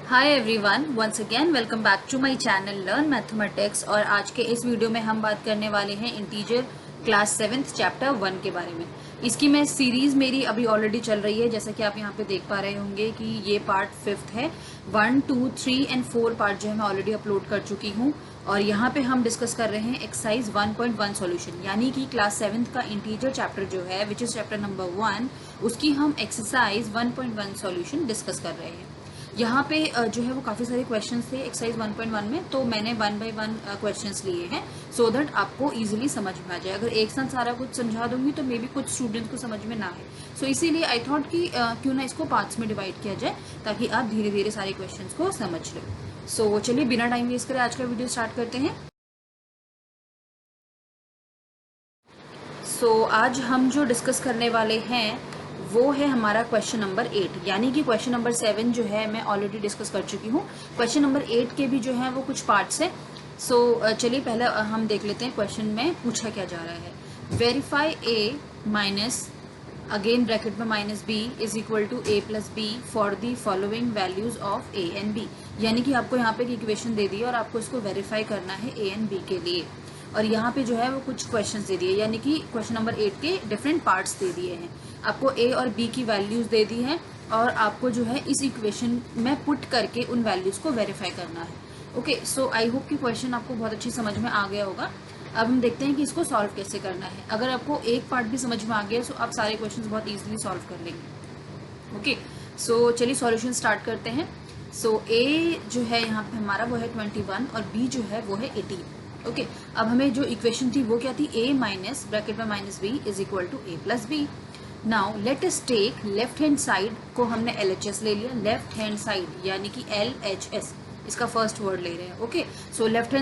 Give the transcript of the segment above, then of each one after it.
Hi everyone, once again welcome back to my channel learn mathematics. और आज के इस वीडियो में हम बात करने वाले हैं इंटीजर क्लास 7th चैप्टर 1 के बारे में। इसकी मैं सीरीज मेरी अभी ऑलरेडी चल रही है, जैसा कि आप यहाँ पे देख पा रहे होंगे कि ये पार्ट 5th है। 1, 2, 3 एंड 4 पार्ट जो है मैं ऑलरेडी अपलोड कर चुकी हूँ। और यहाँ पे हम डिस्कस कर रहे हैं एक्सरसाइज 1.1 सॉल्यूशन, यानी कि क्लास 7th का इंटीजर चैप्टर जो है विच इज चैप्टर नंबर 1, उसकी हम एक्सरसाइज 1.1 सॉल्यूशन डिस्कस कर रहे हैं। यहाँ पे जो है वो काफ़ी सारे क्वेश्चंस थे एक्सरसाइज 1.1 में, तो मैंने 1 बाय 1 क्वेश्चंस लिए हैं सो दैट आपको इजीली समझ में आ जाए। अगर एक साथ सारा कुछ समझा दूंगी तो मे बी कुछ स्टूडेंट्स को समझ में ना आए, सो इसीलिए आई थॉट कि क्यों ना इसको पार्ट्स में डिवाइड किया जाए ताकि आप धीरे धीरे सारे क्वेश्चंस को समझ लें। सो चलिए बिना टाइम वेस्ट करे आज का वीडियो स्टार्ट करते हैं। सो आज हम जो डिस्कस करने वाले हैं वो है हमारा क्वेश्चन नंबर 8, यानी कि क्वेश्चन नंबर 7 जो है मैं ऑलरेडी डिस्कस कर चुकी हूँ। क्वेश्चन नंबर 8 के भी जो है वो कुछ पार्ट्स हैं। सो चलिए पहले हम देख लेते हैं क्वेश्चन में पूछा क्या जा रहा है। Verify a minus again bracket में minus B is equal to A plus b for the following values of A and b, यानी कि आपको यहाँ पे एक इक्वेशन दे दी है और आपको इसको वेरीफाई करना है ए एंड बी के लिए। और यहाँ पे जो है वो कुछ क्वेश्चंस दे दिए, यानी कि क्वेश्चन नंबर 8 के डिफरेंट पार्ट्स दे दिए हैं। आपको ए और बी की वैल्यूज दे दी है और आपको जो है इस इक्वेशन में पुट करके उन वैल्यूज को वेरीफाई करना है। ओके, सो आई होप कि क्वेश्चन आपको बहुत अच्छी समझ में आ गया होगा। अब हम देखते हैं कि इसको सॉल्व कैसे करना है। अगर आपको एक पार्ट भी समझ में आ गया तो आप सारे क्वेश्चन बहुत ईजिली सॉल्व कर लेंगे। ओके, सो चलिए सॉल्यूशन स्टार्ट करते हैं। सो ए जो है यहाँ पे हमारा वो है 21 और बी जो है वो है 18। ओके, अब हमें जो इक्वेशन थी वो क्या थी, ए माइनस ब्रैकेट में minus B is equal to A plus b. Now let us take left hand side को हमने LHS ले लिया, लेफ्ट हैंड साइड यानी कि LHS इसका फर्स्ट वर्ड ले रहे हैं। Okay, so left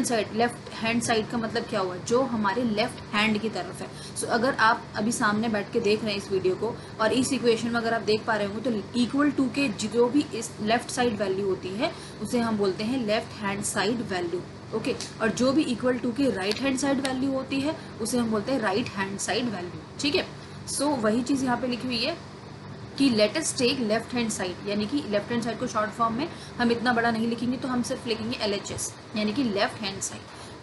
hand side का मतलब क्या हुआ, जो हमारे लेफ्ट हैंड की तरफ है। सो अगर आप अभी सामने बैठ के देख रहे हैं इस वीडियो को और इस इक्वेशन में अगर आप देख पा रहे होंगे तो इक्वल टू के जो भी इस लेफ्ट साइड वैल्यू होती है उसे हम बोलते हैं left hand side value. Okay, और जो भी इक्वल टू के राइट हैंड साइड वैल्यू होती है उसे हम बोलते हैं राइट हैंड साइड वैल्यू। ठीक है, सो वही चीज यहाँ पे लिखी हुई है कि let us take left hand side, यानी कि लेफ्ट हैंड साइड को शॉर्ट फॉर्म में हम इतना बड़ा नहीं लिखेंगे, तो हम सिर्फ लिखेंगे LHS यानी कि लेफ्ट हैंड साइड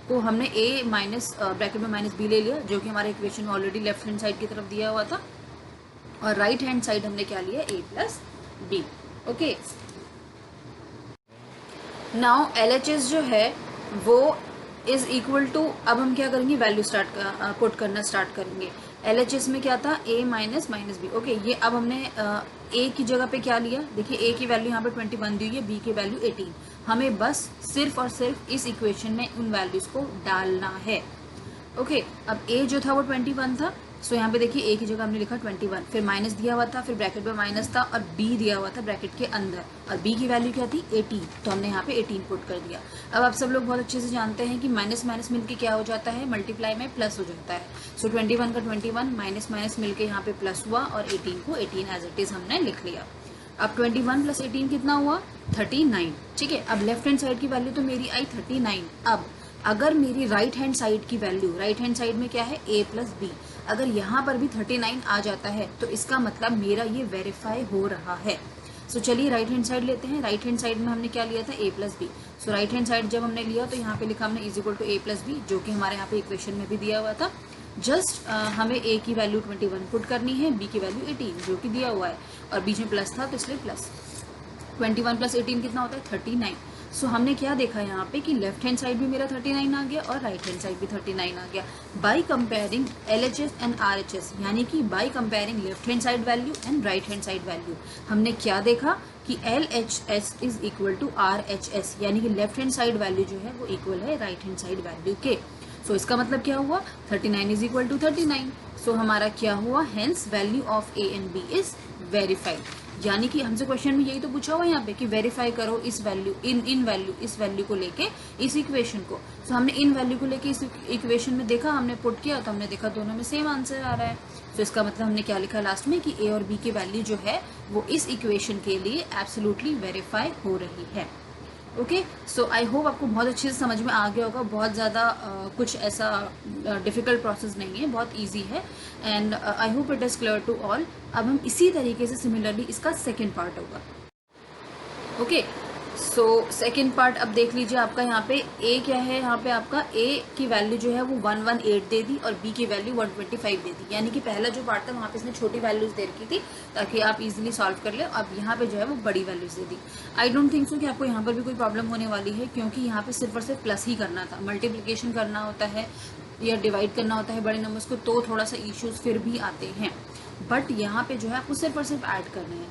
को हमने ए माइनस ब्रैकेट में माइनस बी ले लिया, जो कि हमारे इक्वेशन में ऑलरेडी लेफ्ट हैंड साइड की तरफ दिया हुआ था। और राइट हैंड साइड हमने क्या लिया, A plus B. Okay, now LHS जो है वो इज इक्वल टू, अब हम क्या करेंगे, वैल्यू पुट करना स्टार्ट करेंगे। LHS में क्या था, a minus minus b. Okay, ये अब हमने a की जगह पे क्या लिया, देखिए a की वैल्यू यहाँ पे 21 दी हुई है, b की वैल्यू 18। हमें बस सिर्फ और सिर्फ इस इक्वेशन में उन वैल्यूज को डालना है। ओके, अब a जो था वो 21 था, सो यहाँ पे देखिए a की जगह हमने लिखा 21, फिर माइनस दिया हुआ था, फिर ब्रैकेट में माइनस था और b दिया हुआ था ब्रैकेट के अंदर, और b की वैल्यू क्या थी 18, तो हमने यहाँ पे 18 पुट कर दिया। अब आप सब लोग बहुत अच्छे से जानते हैं कि माइनस माइनस मिलके क्या हो जाता है, मल्टीप्लाई में प्लस हो जाता है। सो 21 का 21 माइनस माइनस मिलके यहाँ पे प्लस हुआ और 18 को 18 एज इट इज हमने लिख लिया। अब 21 प्लस 18 कितना हुआ, 39। ठीक है, अब लेफ्ट हैंड साइड की वैल्यू तो मेरी आई 39। अब अगर मेरी राइट हैंड साइड की वैल्यू, राइट हैंड साइड में क्या है, a प्लस बी, अगर यहाँ पर भी 39 आ जाता है तो इसका मतलब मेरा ये वेरीफाई हो रहा है। सो चलिए राइट हैंड साइड लेते हैं। राइट हैंड साइड में हमने क्या लिया था, a plus B. So right hand side जब हमने लिया तो यहाँ पे लिखा हमने is equal to a plus b, जो कि हमारे यहाँ पे इक्वेशन में भी दिया हुआ था। जस्ट हमें a की वैल्यू 21 पुट करनी है, b की वैल्यू 18 जो कि दिया हुआ है, और बीच में प्लस था तो इसलिए प्लस। 21 प्लस 18 कितना होता है, 39। सो हमने क्या देखा यहाँ पे कि लेफ्ट हैंड साइड भी मेरा 39 आ गया और राइट हैंड साइड भी 39 आ गया by comparing LHS and RHS, यानी कि by comparing left hand side value and right hand side value. हमने क्या देखा कि LHS is equal to RHS, यानी कि लेफ्ट हैंड साइड वैल्यू जो है वो इक्वल है राइट हैंड साइड वैल्यू के। सो इसका मतलब क्या हुआ, 39 इज इक्वल टू 39। सो हमारा क्या हुआ, hence value of A and B is verified, यानी कि हमसे क्वेश्चन में यही तो पूछा हुआ है यहाँ पे कि वेरीफाई करो इस वैल्यू इस वैल्यू को लेके इस इक्वेशन को। तो हमने इन वैल्यू को लेके इस इक्वेशन में देखा, हमने पुट किया तो हमने देखा दोनों में सेम आंसर आ रहा है। तो इसका मतलब हमने क्या लिखा लास्ट में कि a और b की वैल्यू जो है वो इस इक्वेशन के लिए एब्सोल्युटली वेरीफाई हो रही है। ओके, सो आई होप आपको बहुत अच्छे से समझ में आ गया होगा। बहुत ज़्यादा कुछ ऐसा डिफ़िकल्ट प्रोसेस नहीं है, बहुत इजी है and I hope it is clear to all. अब हम इसी तरीके से सिमिलरली इसका सेकेंड पार्ट होगा। ओके, सो सेकेंड पार्ट अब देख लीजिए, आपका यहाँ पे ए क्या है, यहाँ पे आपका ए की वैल्यू जो है वो 118 दे दी और बी की वैल्यू 125 दे दी। यानी कि पहला जो पार्ट था वहाँ पे इसने छोटी वैल्यूज दे रखी थी ताकि आप इजीली सॉल्व कर ले। अब यहाँ पे जो है वो बड़ी values they the. I don't think so कि आपको यहाँ पर भी कोई प्रॉब्लम होने वाली है, क्योंकि यहाँ पे सिर्फ और सिर्फ प्लस ही करना था। मल्टीप्लीकेशन करना होता है या डिवाइड करना होता है बड़े नंबर्स को तो थोड़ा सा इश्यूज फिर भी आते हैं, बट यहाँ पे जो है आपको सिर्फ और सिर्फ ऐड करने हैं।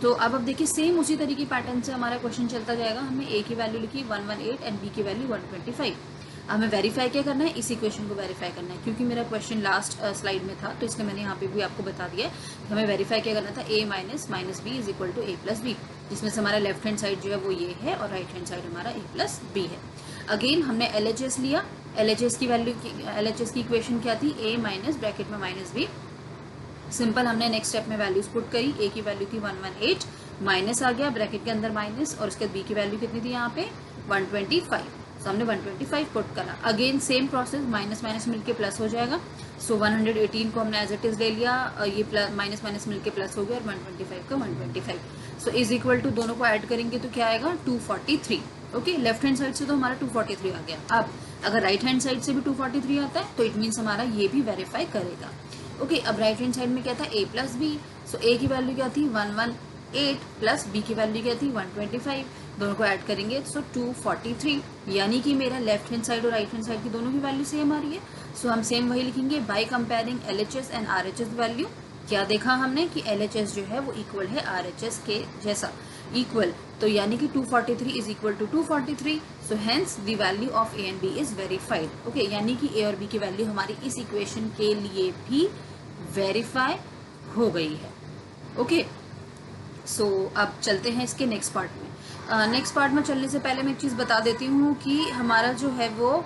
तो अब देखिए सेम उसी तरीके पैटर्न से हमारा क्वेश्चन चलता जाएगा। हमने ए की वैल्यू लिखी 118 एंड बी की वैल्यू 125। हमें वेरीफाई क्या करना है, इस इक्वेशन को वेरीफाई करना है। क्योंकि मेरा क्वेश्चन लास्ट स्लाइड में था तो इसलिए मैंने यहाँ पे भी आपको बता दिया है। हमें वेरीफाई क्या करना था, a minus minus B is equal to A plus B, जिसमें से हमारा लेफ्ट हैंड साइड जो है वो ये है और राइट हैंड साइड हमारा a प्लस बी है। अगेन हमने LHS लिया। LHS की वैल्यू LHS की इक्वेशन क्या थी, a माइनस ब्रैकेट में माइनस बी। सिंपल हमने नेक्स्ट स्टेप में वैल्यूज पुट करी। ए की वैल्यू थी 118, माइनस आ गया ब्रैकेट के अंदर माइनस, और उसके बाद बी की वैल्यू कितनी थी यहाँ पे 125। तो हमने 125 पुट करा। Again same process, minus minus मिलके प्लस हो जाएगा। सो 118 को हमने एज इट इज ले लिया, ये प्लस माइनस माइनस मिलके प्लस हो गया और 125 का 125। सो इज इक्वल टू दोनों को ऐड करेंगे तो क्या आएगा 243। ओके, लेफ्ट हैंड साइड से तो हमारा 243 आ गया। अब अगर राइट हैंड साइड से भी 243 आता है तो इट मीन्स हमारा ये भी वेरीफाई करेगा। ओके, अब राइट हैंड साइड में क्या था, a plus B. So a की वैल्यू क्या थी 118 प्लस b की वैल्यू क्या थी 125। दोनों को ऐड करेंगे सो 243, यानी कि मेरा लेफ्ट हैंड साइड और राइट हैंड साइड की दोनों की वैल्यू सेम आ रही है। सो हम सेम वही लिखेंगे bye comparing LHS and RHS value. क्या देखा हमने कि LHS जो है वो इक्वल है RHS के जैसा, इक्वल, तो यानी कि 243 is equal to 243। So hence the value of A and B is verified. Okay, यानी कि ए और बी की वैल्यू हमारी इस इक्वेशन के लिए भी वेरीफाई हो गई है। ओके, सो अब चलते हैं इसके नेक्स्ट पार्ट में। नेक्स्ट पार्ट में चलने से पहले मैं एक चीज बता देती हूँ कि हमारा जो है वो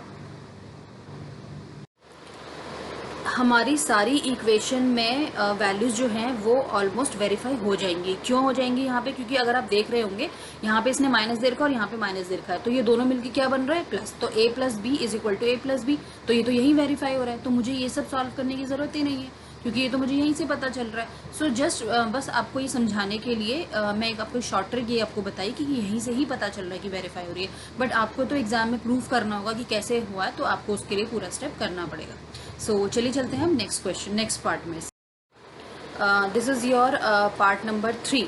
हमारी सारी इक्वेशन में वैल्यूज जो हैं वो ऑलमोस्ट वेरीफाई हो जाएंगी। क्यों हो जाएंगी यहाँ पे, क्योंकि अगर आप देख रहे होंगे यहाँ पे इसने माइनस दे रखा और यहाँ पे माइनस दे रखा है, तो ये दोनों मिलके क्या बन रहा है प्लस। तो a plus B is equal to A plus B, तो ये तो यही वेरीफाई हो रहा है। तो मुझे ये सब सॉल्व करने की जरूरत ही नहीं है क्योंकि ये तो मुझे यहीं से पता चल रहा है। सो जस्ट बस आपको ये समझाने के लिए मैं एक आपको शॉर्ट ट्रिक ये आपको बताई कि यहीं से ही पता चल रहा है कि वेरीफाई हो रही है, बट आपको तो एग्जाम में प्रूव करना होगा कि कैसे हुआ है, तो आपको उसके लिए पूरा स्टेप करना पड़ेगा। सो चलिए चलते हैं हम नेक्स्ट क्वेश्चन, नेक्स्ट पार्ट में। This is your part number 3।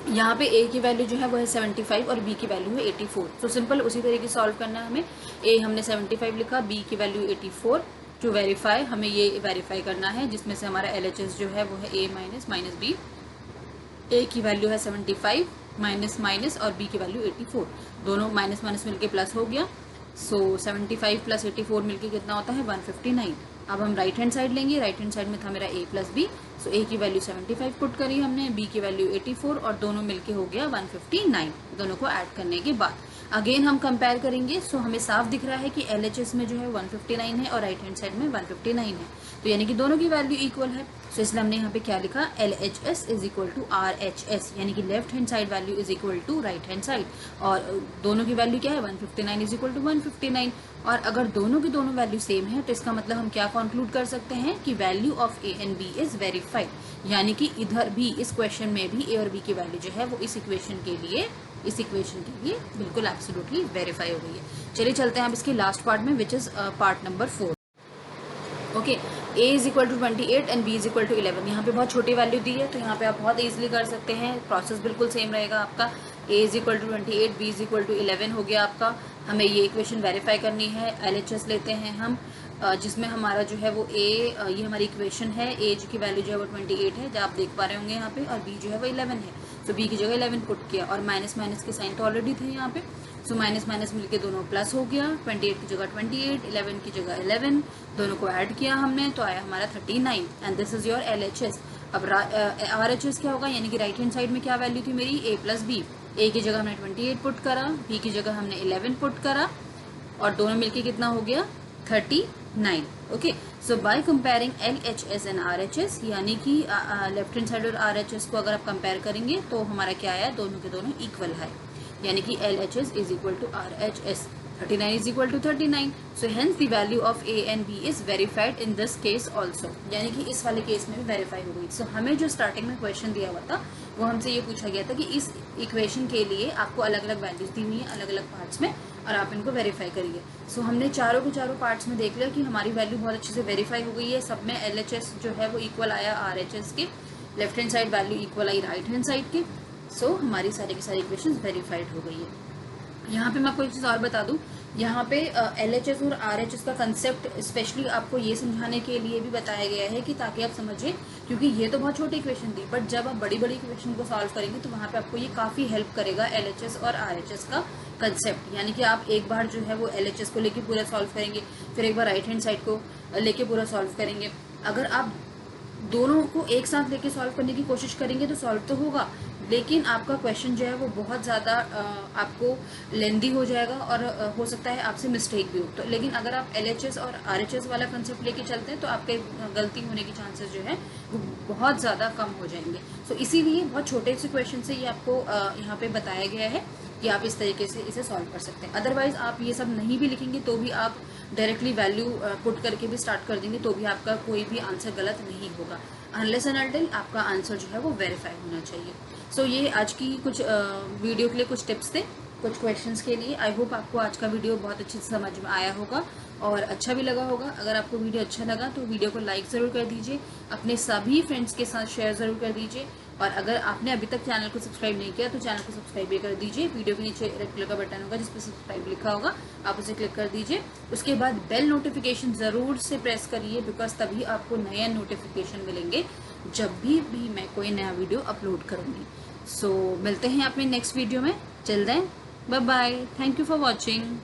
यहाँ पे a की वैल्यू जो है वो है 75 और b की वैल्यू है 84। तो सिंपल उसी तरीके से सॉल्व करना है हमें। a हमने 75 लिखा, b की वैल्यू 84। टू वेरीफाई हमें ये वेरीफाई करना है, जिसमें से हमारा LHS जो है वो है a minus minus B. a की वैल्यू है 75 माइनस माइनस और b की वैल्यू 84, दोनों माइनस माइनस मिलके प्लस हो गया। सो 75 प्लस 84 मिलके कितना होता है 159। अब हम राइट हैंड साइड लेंगे, राइट हैंड साइड में था मेरा a plus B. So a की वैल्यू 75 पुट करी हमने, b की वैल्यू 84 और दोनों मिलके हो गया 159, दोनों को ऐड करने के बाद। अगेन हम कंपेयर करेंगे। सो हमें साफ दिख रहा है कि LHS में जो है 159 है और राइट हैंड साइड में 159 है, तो यानी कि दोनों की वैल्यू इक्वल है। सो इसलिए हमने यहाँ पे क्या लिखा, LHS is equal to RHS, यानी कि left hand side value is equal to right hand side, और दोनों की वैल्यू क्या है 159 इज इक्वल टू 159। और अगर दोनों की दोनों वैल्यू सेम है तो इसका मतलब हम क्या कंक्लूड कर सकते हैं कि value of a and b is verified, यानी कि इधर भी इस क्वेश्चन में भी a और b की वैल्यू जो है वो इस इक्वेशन के लिए बिल्कुल एब्सोल्युटली वेरीफाई हो गई है। चलिए चलते हैं अब इसके लास्ट पार्ट में, which is part number 4। Okay, a is equal to 28 and b is equal to 11। यहाँ पे बहुत छोटी वैल्यू दी है तो यहाँ पे आप बहुत इजीली कर सकते हैं, प्रोसेस बिल्कुल सेम रहेगा आपका। a is equal to 28, b is equal to 11 हो गया आपका। हमें ये इक्वेशन वेरीफाई करनी है। LHS लेते हैं हम, जिसमें हमारा जो है वो ये हमारी इक्वेशन है। a की वैल्यू जो है वो 28 है, जो आप देख पा रहे होंगे यहाँ पे, और b जो है वो 11 है। तो b की जगह 11 पुट किया और माइनस माइनस के साइन तो ऑलरेडी थे यहाँ पे। सो माइनस माइनस मिलके दोनों प्लस हो गया, 28 की जगह 28, 11 की जगह 11, दोनों को ऐड किया हमने तो आया हमारा 39 and this is your LHS। अब RHS क्या होगा, यानी कि राइट हैंड साइड में क्या वैल्यू थी मेरी a प्लस बी। a की जगह हमने 28 पुट करा, b की जगह हमने 11 पुट करा और दोनों मिलके कितना हो गया 39। Okay, so bye comparing LHS and RHS, यानी कि लेफ्ट हैंड साइड और RHS को अगर आप कंपेयर करेंगे तो हमारा क्या आया, दोनों के दोनों इक्वल है, यानी कि LHS is equal to RHS। 39 is equal to 39, so hence the value of a and b is verified in this case also, यानी कि इस वाले केस में भी वेरीफाई हो गई। सो हमें जो स्टार्टिंग में क्वेश्चन दिया हुआ था वो हमसे ये पूछा गया था कि इस इक्वेशन के लिए आपको अलग अलग वैल्यूज दी हुई हैं अलग अलग पार्ट्स में और आप इनको वेरीफाई करिए। सो हमने चारों के चारों पार्ट्स में देख लिया कि हमारी वैल्यू बहुत अच्छे से वेरीफाई हो गई है। सब में LHS जो है वो इक्वल आया RHS के, left hand side value equal आई राइट हैंड साइड के। सो हमारी सारी की सारी इक्वेशन वेरीफाइड हो गई है। यहाँ पे मैं आपको एक चीज़ और बता दूँ, यहाँ पे LHS और RHS का कंसेप्ट स्पेशली आपको ये समझाने के लिए भी बताया गया है कि ताकि आप समझिए, क्योंकि ये तो बहुत छोटी इक्वेशन थी, बट जब आप बड़ी बड़ी इक्वेशन को सॉल्व करेंगे तो वहाँ पे आपको ये काफ़ी हेल्प करेगा LHS और RHS का कंसेप्ट। यानी कि आप एक बार जो है वो LHS को लेके पूरा सॉल्व करेंगे, फिर एक बार राइट हैंड साइड को लेके पूरा सॉल्व करेंगे। अगर आप दोनों को एक साथ लेके सॉल्व करने की कोशिश करेंगे तो सॉल्व तो होगा, लेकिन आपका क्वेश्चन जो है वो बहुत ज़्यादा आपको लेंदी हो जाएगा और हो सकता है आपसे मिस्टेक भी हो। तो लेकिन अगर आप LHS और RHS वाला कंसेप्ट लेके चलते हैं तो आपके गलती होने की चांसेस जो है वो बहुत ज़्यादा कम हो जाएंगे। सो इसीलिए बहुत छोटे से क्वेश्चन से ये आपको यहाँ पे बताया गया है कि आप इस तरीके से इसे सॉल्व कर सकते हैं। अदरवाइज आप ये सब नहीं भी लिखेंगे तो भी आप डायरेक्टली वैल्यू पुट करके भी स्टार्ट कर देंगे तो भी आपका कोई भी आंसर गलत नहीं होगा, अनलेस एंड अनटिल आपका आंसर जो है वो वेरीफाई होना चाहिए। सो ये आज की कुछ वीडियो के लिए कुछ टिप्स थे कुछ क्वेश्चंस के लिए। आई होप आपको आज का वीडियो बहुत अच्छे से समझ में आया होगा और अच्छा भी लगा होगा। अगर आपको वीडियो अच्छा लगा तो वीडियो को लाइक ज़रूर कर दीजिए, अपने सभी फ्रेंड्स के साथ शेयर ज़रूर कर दीजिए, और अगर आपने अभी तक चैनल को सब्सक्राइब नहीं किया तो चैनल को सब्सक्राइब भी कर दीजिए। वीडियो के नीचे रेड कलर का बटन होगा जिस पर सब्सक्राइब लिखा होगा, आप उसे क्लिक कर दीजिए। उसके बाद बेल नोटिफिकेशन ज़रूर से प्रेस करिए, बिकॉज तभी आपको नया नोटिफिकेशन मिलेंगे जब भी मैं कोई नया वीडियो अपलोड करूँगी। सो मिलते हैं अपने नेक्स्ट वीडियो में। Till then bye bye, thank you for watching.